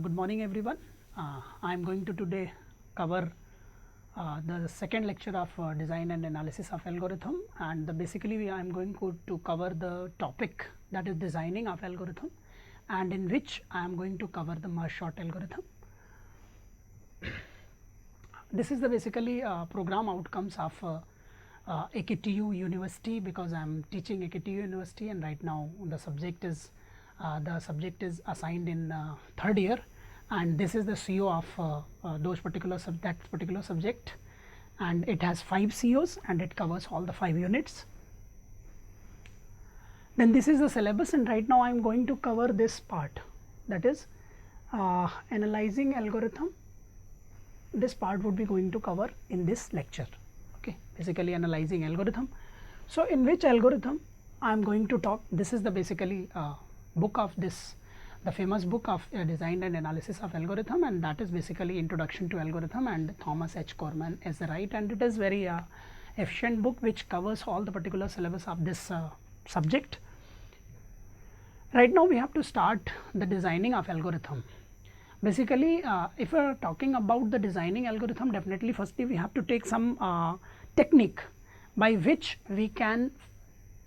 Good morning everyone. I am going to today cover the second lecture of design and analysis of algorithm, and basically I am going to cover the topic that is designing of algorithm, and in which I am going to cover the merge sort algorithm. This is the basically program outcomes of AKTU University, because I am teaching AKTU University, and right now the subject is assigned in third year, and this is the CO of those particular subject, and it has 5 COs and it covers all the 5 units. Then this is the syllabus, and right now I am going to cover this part, that is analyzing algorithm. This part would be going to cover in this lecture. Okay, basically analyzing algorithm. So in which algorithm I am going to talk? This is the basically book of this, the famous book of design and analysis of algorithm, and that is basically Introduction to Algorithm, and Thomas H. Corman is the right, and it is very efficient book which covers all the particular syllabus of this subject. Right now we have to start the designing of algorithm. Basically if we are talking about the designing algorithm, definitely firstly we have to take some technique by which we can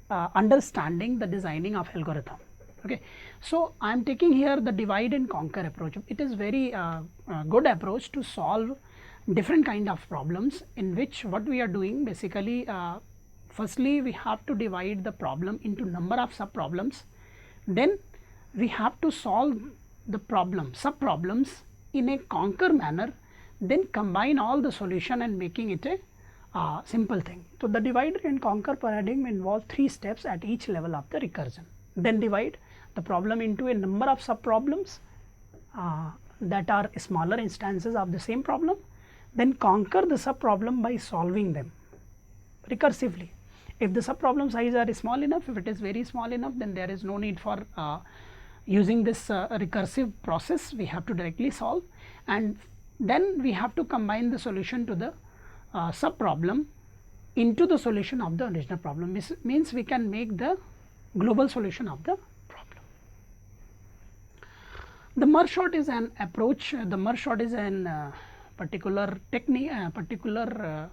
understanding the designing of algorithm. Okay, so I am taking here the divide and conquer approach. It is very good approach to solve different kind of problems, in which what we are doing basically firstly we have to divide the problem into number of sub problems, then we have to solve the problem sub problems in a conquer manner, then combine all the solution and making it a simple thing. So the divide and conquer paradigm involves 3 steps at each level of the recursion. Then divide the problem into a number of sub problems that are smaller instances of the same problem, then conquer the sub problem by solving them recursively. If the sub problem size are small enough, if it is very small enough, then there is no need for using this recursive process. We have to directly solve, and then we have to combine the solution to the sub problem into the solution of the original problem. This means we can make the global solution of the problem. The merge sort is an approach. The merge sort is an particular technique, particular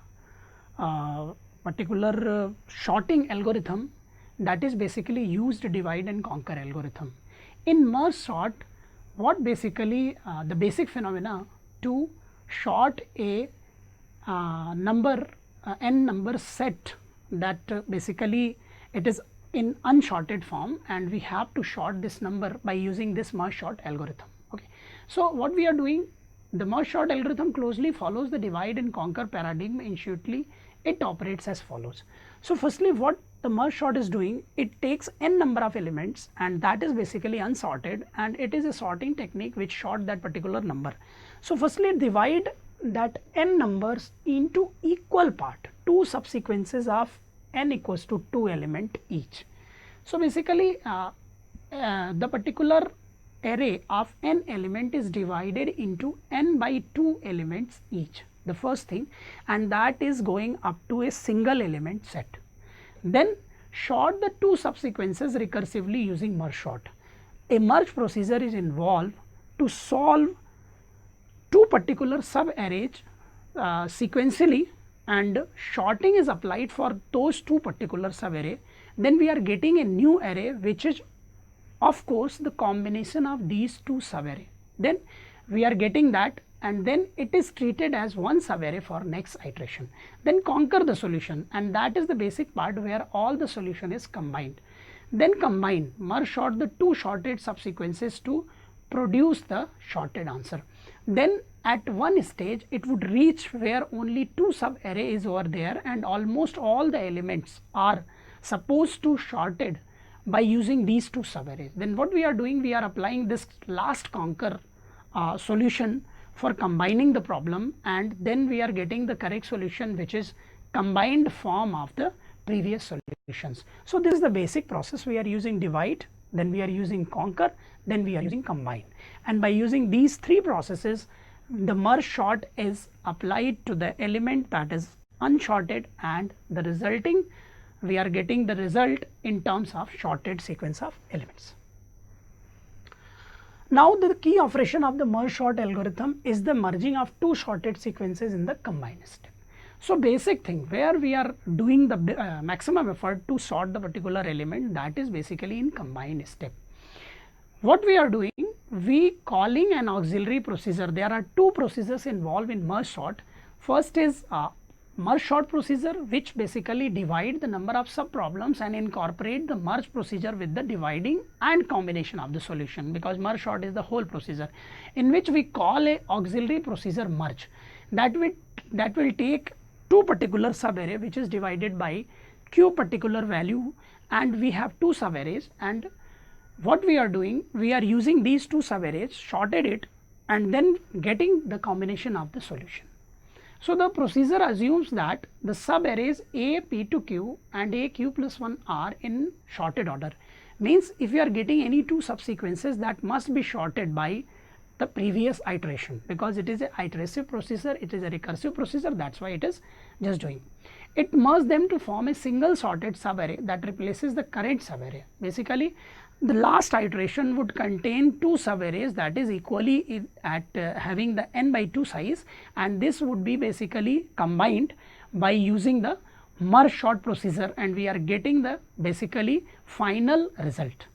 sorting algorithm that is basically used to divide and conquer algorithm. In merge sort, what basically the basic phenomena to sort a number n number set, that basically it is in unsorted form, and we have to sort this number by using this merge sort algorithm. Okay, so what we are doing, the merge sort algorithm closely follows the divide and conquer paradigm. Intuitively it operates as follows. So firstly what the merge sort is doing, it takes n number of elements, and that is basically unsorted, and it is a sorting technique which sort that particular number. So firstly divide that n numbers into equal part, 2 subsequences of n equals to 2 element each. So basically the particular array of n element is divided into n by 2 elements each, the first thing, and that is going up to a single element set. Then sort the 2 subsequences recursively using merge sort. A merge procedure is involved to solve 2 particular sub arrays sequentially, and sorting is applied for those 2 particular sub array. Then we are getting a new array which is of course the combination of these 2 sub array. Then we are getting that, and then it is treated as one sub array for next iteration. Then conquer the solution, and that is the basic part where all the solution is combined. Then combine, merge sort the 2 sorted subsequences to produce the sorted answer. Then at one stage it would reach where only 2 sub array is over there, and almost all the elements are supposed to sorted by using these 2 sub arrays. Then what we are doing, we are applying this last conquer solution for combining the problem, and then we are getting the correct solution which is combined form of the previous solutions. So this is the basic process. We are using divide, then we are using conquer, then we are using combine, and by using these 3 processes the merge sort is applied to the element that is unsorted, and the resulting we are getting the result in terms of sorted sequence of elements. Now the key operation of the merge sort algorithm is the merging of two sorted sequences in the combine step. So basic thing where we are doing the maximum effort to sort the particular element, that is basically in combine step. What we are doing, we calling an auxiliary procedure. There are two procedures involved in merge sort. First is merge sort procedure, which basically divide the number of sub problems and incorporate the merge procedure with the dividing and combination of the solution, because merge sort is the whole procedure, in which we call a auxiliary procedure merge, that will take two particular sub array which is divided by q particular value, and we have two sub arrays, and what we are doing, we are using these two sub arrays, sorted it, and then getting the combination of the solution. So the procedure assumes that the sub arrays a p to q and a q plus 1 are in sorted order. Means if you are getting any two subsequences, that must be sorted by the previous iteration, because it is a iterative procedure, it is a recursive procedure, that is why it is just doing. It merges them to form a single sorted subarray that replaces the current subarray. Basically, the last iteration would contain two subarrays that is equally at having the n by 2 size, and this would be basically combined by using the merge sort procedure, and we are getting the basically final result.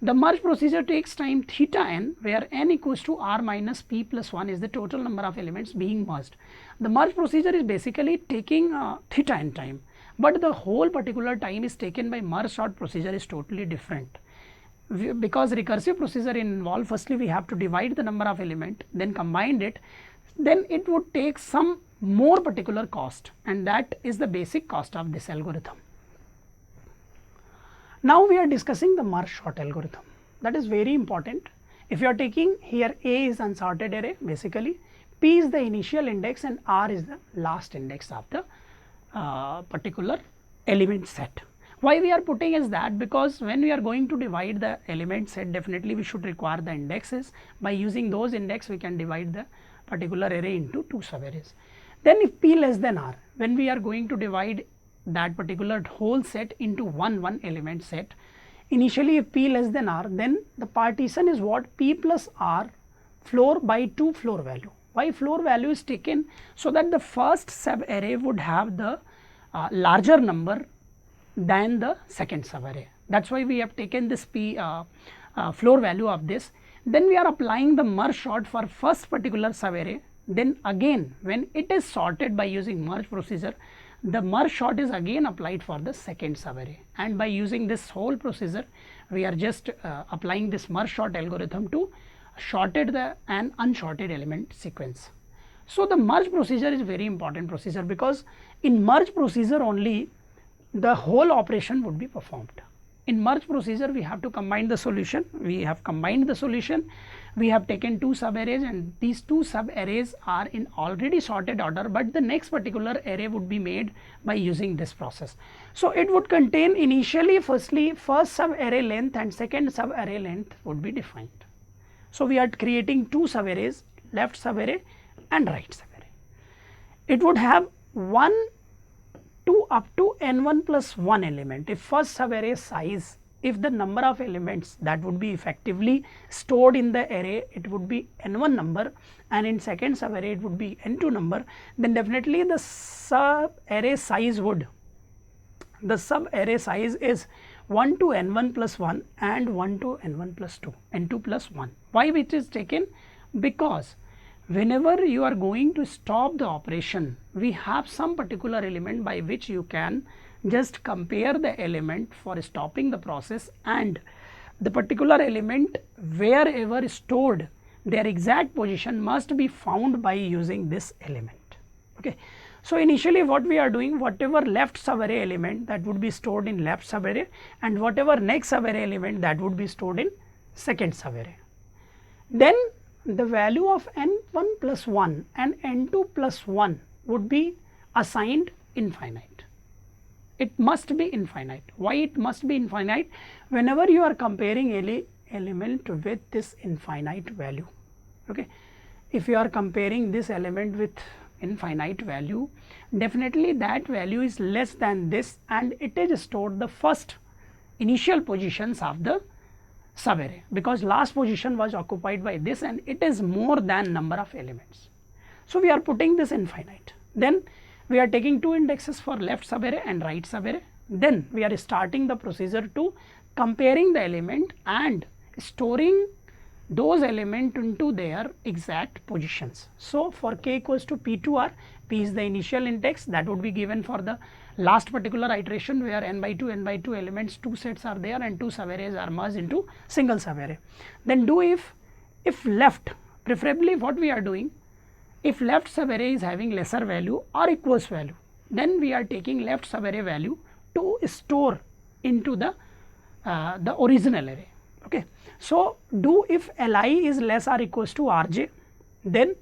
The merge procedure takes time theta n, where n equals to r minus p plus 1 is the total number of elements being merged. The merge procedure is basically taking theta n time, but the whole particular time is taken by merge sort procedure is totally different. Because recursive procedure involve, firstly we have to divide the number of element, then combine it, then it would take some more particular cost, and that is the basic cost of this algorithm. Now we are discussing the merge sort algorithm, that is very important. If you are taking here, A is unsorted array, basically P is the initial index and R is the last index of the particular element set. Why we are putting is that, because when we are going to divide the element set, definitely we should require the indexes. By using those index, we can divide the particular array into two subarrays. Then if P less than R, when we are going to divide that particular whole set into one element set, initially if P less than R, then the partition is what, P plus R floor by 2 floor value. Why floor value is taken? So that the first sub array would have the larger number than the second sub array. That is why we have taken this P floor value of this. Then we are applying the merge sort for first particular sub array. Then again when it is sorted by using merge procedure, the merge sort is again applied for the second subarray, and by using this whole procedure we are just applying this merge sort algorithm to sorted the and unsorted element sequence. So the merge procedure is very important procedure, because in merge procedure only the whole operation would be performed. In merge procedure we have to combine the solution, we have combined the solution, we have taken two sub arrays, and these two sub arrays are in already sorted order, but the next particular array would be made by using this process. So it would contain initially firstly first sub array length and second sub array length would be defined. So we are creating two sub arrays, left sub array and right sub array. It would have 1 to up to n1 plus 1 element. If first sub array size, if the number of elements that would be effectively stored in the array, it would be n1 number, and in second sub array it would be n2 number, then definitely the sub array size would, the sub array size is 1 to n1 plus 1 and 1 to n1 plus 2, n2 plus 1. Why it is taken? Because whenever you are going to stop the operation, we have some particular element by which you can just compare the element for stopping the process, and the particular element wherever stored, their exact position must be found by using this element. Okay. So initially what we are doing, whatever left subarray element that would be stored in left subarray, and whatever next subarray element that would be stored in second subarray. Then the value of n1 plus 1 and n2 plus 1 would be assigned infinite. It must be infinite. Why it must be infinite? Whenever you are comparing any element with this infinite value, okay, if you are comparing this element with infinite value, definitely that value is less than this, and it is stored the first initial positions of the subarray, because last position was occupied by this and it is more than number of elements. So, we are putting this infinite. Then we are taking two indexes for left subarray and right subarray. Then we are starting the procedure to comparing the element and storing those elements into their exact positions. So, for k equals to p2r, p is the initial index that would be given for the last particular iteration where n by 2 elements, two sets are there and two subarrays are merged into single subarray. Then do if left, preferably what we are doing, if left subarray is having lesser value or equals value, then we are taking left subarray value to store into the original array. Okay. So, do if Li is less or equals to Rj, then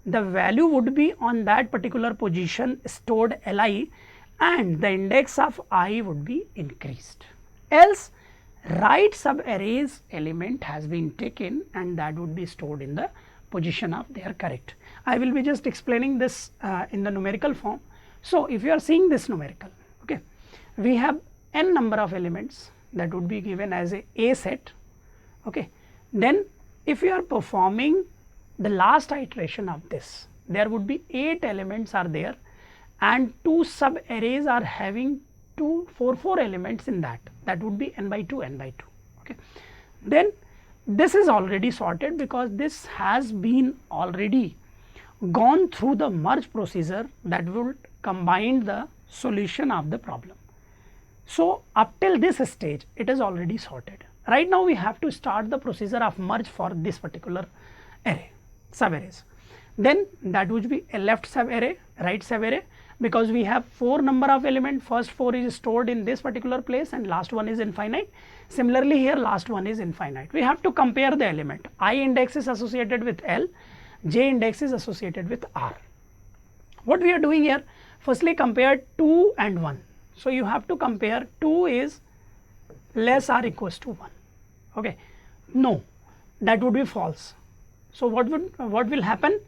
the value would be on that particular position stored Li and the index of I would be increased. Else right subarray's element has been taken and that would be stored in the position of their correct. I will be just explaining this in the numerical form. So, if you are seeing this numerical, okay, we have n number of elements that would be given as a set. Okay. Then if you are performing the last iteration of this, there would be 8 elements are there and 2 sub arrays are having 4 elements in that would be n by 2 n by 2. Okay. Then this is already sorted because this has been already gone through the merge procedure that will combine the solution of the problem. So, up till this stage it is already sorted. Right now we have to start the procedure of merge for this particular array, subarrays. Then that would be a left subarray, right subarray, because we have 4 number of element, first 4 is stored in this particular place and last one is infinite. Similarly here last one is infinite. We have to compare the element, I index is associated with L, J index is associated with R. What we are doing here, firstly compare 2 and 1. So, you have to compare 2 is less or equals to 1. Okay. No, that would be false. So, what will happen?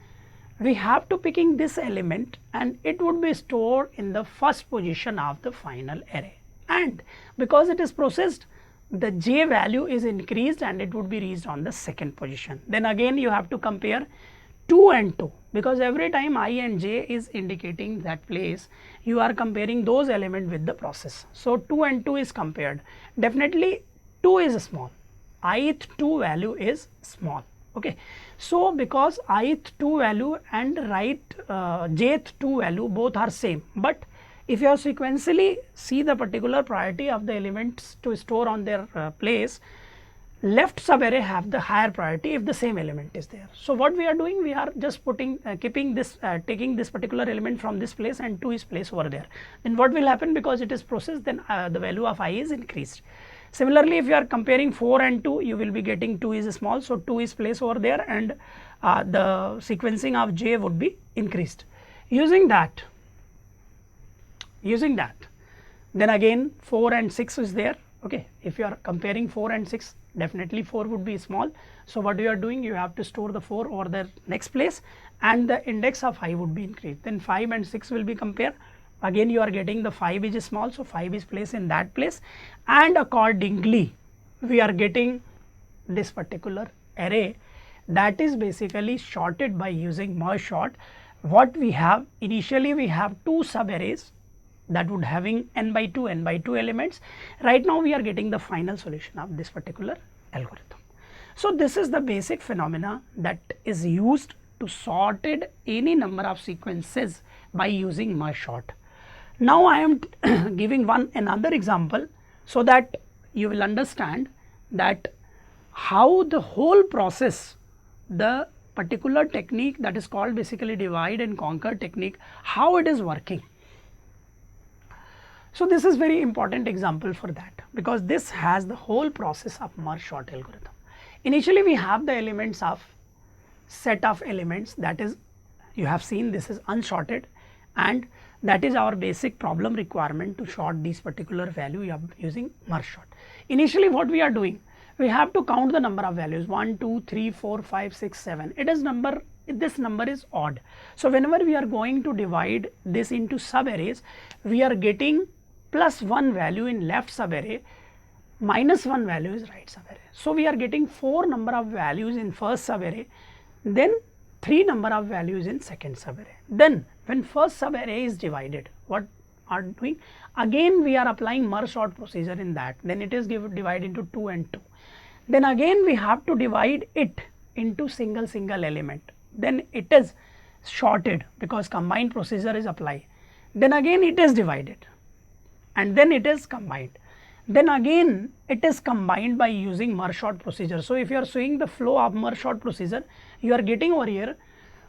We have to picking this element and it would be stored in the first position of the final array, and because it is processed, the j value is increased and it would be reached on the second position. Then again you have to compare 2 and 2, because every time I and j is indicating that place, you are comparing those elements with the process. So, 2 and 2 is compared, definitely 2 is small, ith 2 value is small. Okay. So, because ith 2 value and right jth 2 value both are same, but if you have sequentially see the particular priority of the elements to store on their place, left subarray have the higher priority if the same element is there. So, what we are doing, we are just putting keeping this taking this particular element from this place and 2 is placed over there. Then what will happen, because it is processed, then the value of I is increased. Similarly, if you are comparing 4 and 2, you will be getting 2 is small. So, 2 is placed over there and the sequencing of j would be increased. Using that, then again 4 and 6 is there. Okay. If you are comparing 4 and 6, definitely 4 would be small. So, what you are doing, you have to store the 4 over the next place and the index of I would be increased. Then 5 and 6 will be compared. Again you are getting the 5 is small, so 5 is placed in that place, and accordingly we are getting this particular array that is basically sorted by using merge sort. What we have initially, we have 2 sub arrays that would having n by 2 elements. Right now we are getting the final solution of this particular algorithm. So, this is the basic phenomena that is used to sorted any number of sequences by using merge sort. Now, I am giving another example so that you will understand that how the whole process, the particular technique that is called basically divide and conquer technique, how it is working. So, this is very important example for that, because this has the whole process of merge sort algorithm. Initially, we have the elements of set of elements, that is, you have seen this is unsorted, and that is our basic problem requirement to sort these particular value using merge sort. Initially, what we are doing, we have to count the number of values 1, 2, 3, 4, 5, 6, 7. It is number, this number is odd. So, whenever we are going to divide this into sub arrays, we are getting +1 value in left sub array minus 1 value is right subarray. So, we are getting 4 number of values in first subarray, then 3 number of values in second subarray. Then when first subarray is divided, what are doing? Again we are applying merge sort procedure in that, then it is divided into 2 and 2. Then again we have to divide it into single element, then it is sorted because combined procedure is applied. Then again it is divided and then it is combined. Then again it is combined by using merge sort procedure. So, if you are seeing the flow of merge sort procedure, you are getting over here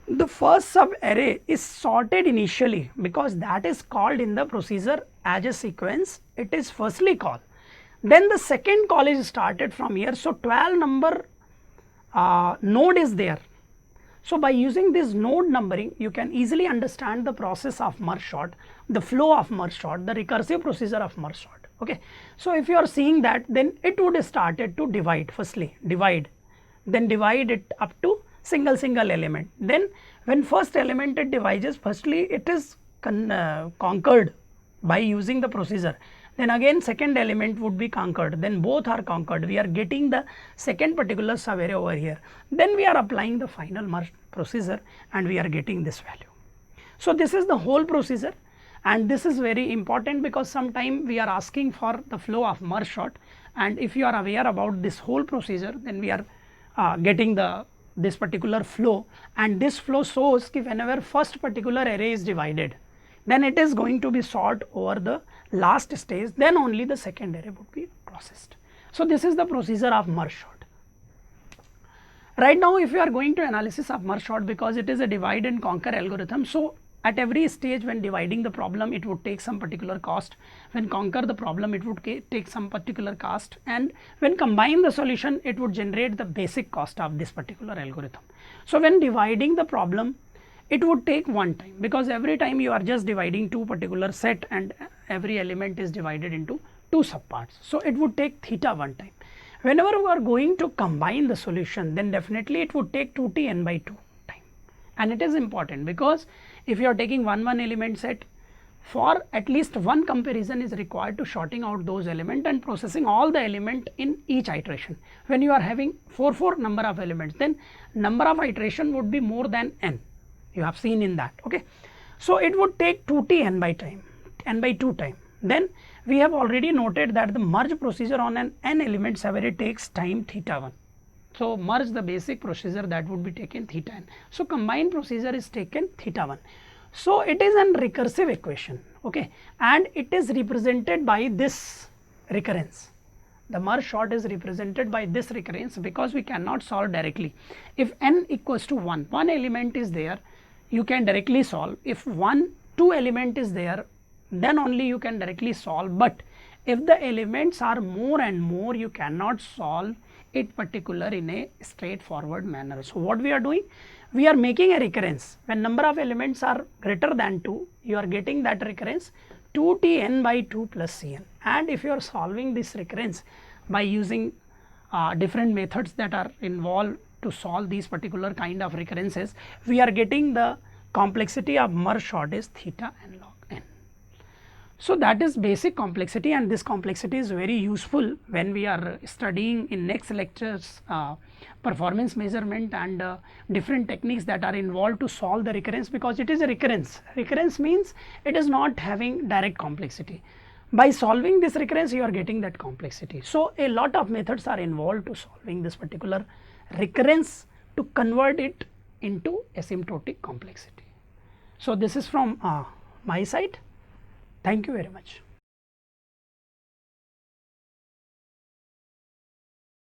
the first sub array is sorted initially because that is called in the procedure as a sequence, it is firstly called. Then the second call is started from here. So, 12 number node is there. So, by using this node numbering, you can easily understand the process of merge sort, the flow of merge sort, the recursive procedure of merge sort. Okay. So, if you are seeing that, then it would started to divide, firstly divide, then divide it up to single element. Then when first element it divides, firstly it is conquered by using the procedure. Then again second element would be conquered, then both are conquered, we are getting the second particular subarray over here. Then we are applying the final merge procedure and we are getting this value. So, this is the whole procedure, and this is very important because sometime we are asking for the flow of merge sort, and if you are aware about this whole procedure, then we are getting this particular flow, and this flow shows that whenever first particular array is divided, then it is going to be sort over the last stage, then only the second array would be processed. So, this is the procedure of merge sort. Right now, if you are going to analysis of merge sort, because it is a divide and conquer algorithm, so at every stage when dividing the problem it would take some particular cost, when conquer the problem it would take some particular cost, and when combine the solution it would generate the basic cost of this particular algorithm. So, when dividing the problem it would take one time, because every time you are just dividing two particular set and every element is divided into two subparts. So, it would take theta one time. Whenever we are going to combine the solution, then definitely it would take 2t n by 2 time, and it is important because if you are taking one element set, for at least one comparison is required to sorting out those elements and processing all the element in each iteration. When you are having 4 number of elements, then number of iteration would be more than n, you have seen in that. Okay. So, it would take 2t n by 2 time. Then we have already noted that the merge procedure on an n element subarray takes time theta 1. So, merge the basic procedure that would be taken theta n. So, combined procedure is taken theta 1. So, it is an recursive equation, okay, and it is represented by this recurrence. The merge sort is represented by this recurrence because we cannot solve directly. If n equals to 1, one element is there, you can directly solve. If 2 element is there, then only you can directly solve, but if the elements are more and more, you cannot solve it particular in a straightforward manner. So, what we are doing? We are making a recurrence. When number of elements are greater than 2, you are getting that recurrence 2t n by 2 plus cn, and if you are solving this recurrence by using different methods that are involved to solve these particular kind of recurrences, we are getting the complexity of merge sort is theta n log n. So, that is basic complexity, and this complexity is very useful when we are studying in next lectures performance measurement and different techniques that are involved to solve the recurrence, because it is a recurrence. Recurrence means it is not having direct complexity. By solving this recurrence, you are getting that complexity. So, a lot of methods are involved to solving this particular recurrence to convert it into asymptotic complexity. So, this is from my side. Thank you very much.